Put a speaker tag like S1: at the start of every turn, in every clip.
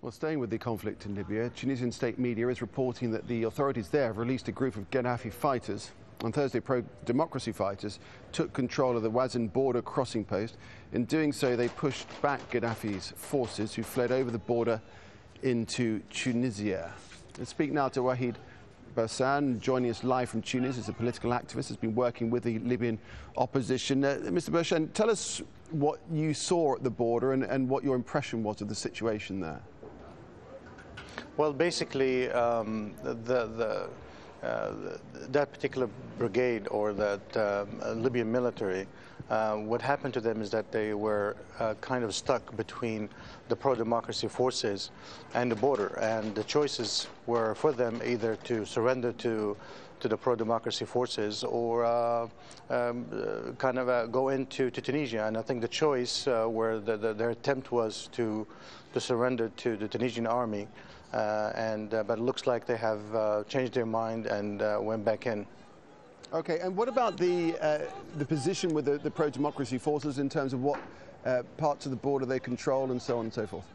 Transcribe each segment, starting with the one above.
S1: Well, staying with the conflict in Libya, Tunisian state media is reporting that the authorities there have released a group of Gaddafi fighters. On Thursday, pro-democracy fighters took control of the Wazin border crossing post. In doing so, they pushed back Gaddafi's forces, who fled over the border into Tunisia. Let's speak now to Waheed Burshan, joining us live from Tunis. As a political activist, has been working with the Libyan opposition. Mr. Burshan, tell us what you saw at the border and what your impression was of the situation there.
S2: Well, basically, that particular brigade or that Libyan military, what happened to them is that they were kind of stuck between the pro-democracy forces and the border, and the choices were for them either to surrender to the pro-democracy forces or kind of go into Tunisia. And I think the choice where their attempt was to surrender to the Tunisian army, but it looks like they have changed their mind and went back in.
S1: Okay, and what about the position with the pro-democracy forces in terms of what parts of the border they control and so on and so forth?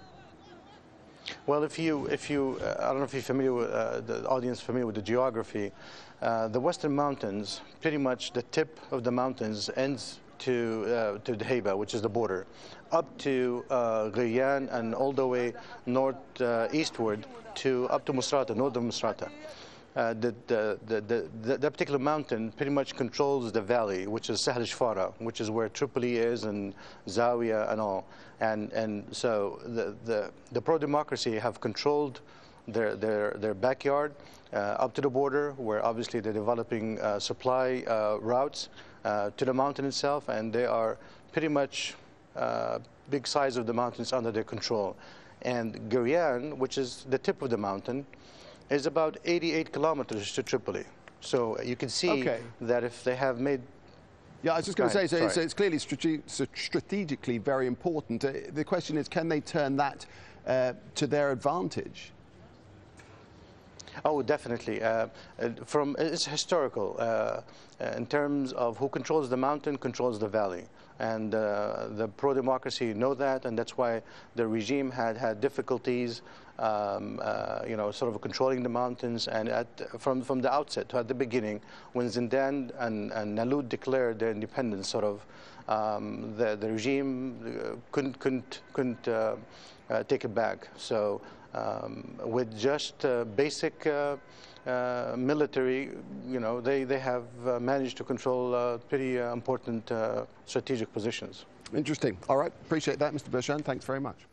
S2: Well, if you, I don't know if you're familiar with the audience familiar with the geography. The Western Mountains, pretty much the tip of the mountains ends to the Haiba, which is the border, up to Ghayan and all the way eastward to up to Misrata, northern Misrata. That particular mountain pretty much controls the valley, which is Sahl Shfara, which is where Tripoli is and Zawiya and all. And so the pro-democracy have controlled their backyard up to the border, where obviously they're developing supply routes to the mountain itself, and they are pretty much big size of the mountains under their control. And Ghayan, which is the tip of the mountain, is about 88 kilometers to Tripoli. So you can see that if they have made...
S1: Yeah, I was just going to say, so it's clearly strategically very important. The question is, can they turn that to their advantage?
S2: Oh, definitely. It's historical in terms of who controls the mountain controls the valley, and the pro-democracy know that, and that's why the regime had difficulties, sort of controlling the mountains. And from the outset, at the beginning, when Zindan and Naloud declared their independence, sort of the regime couldn't take it back. So with just basic military, they have managed to control pretty important strategic positions.
S1: Interesting. All right. Appreciate that, Mr. Burshan. Thanks very much.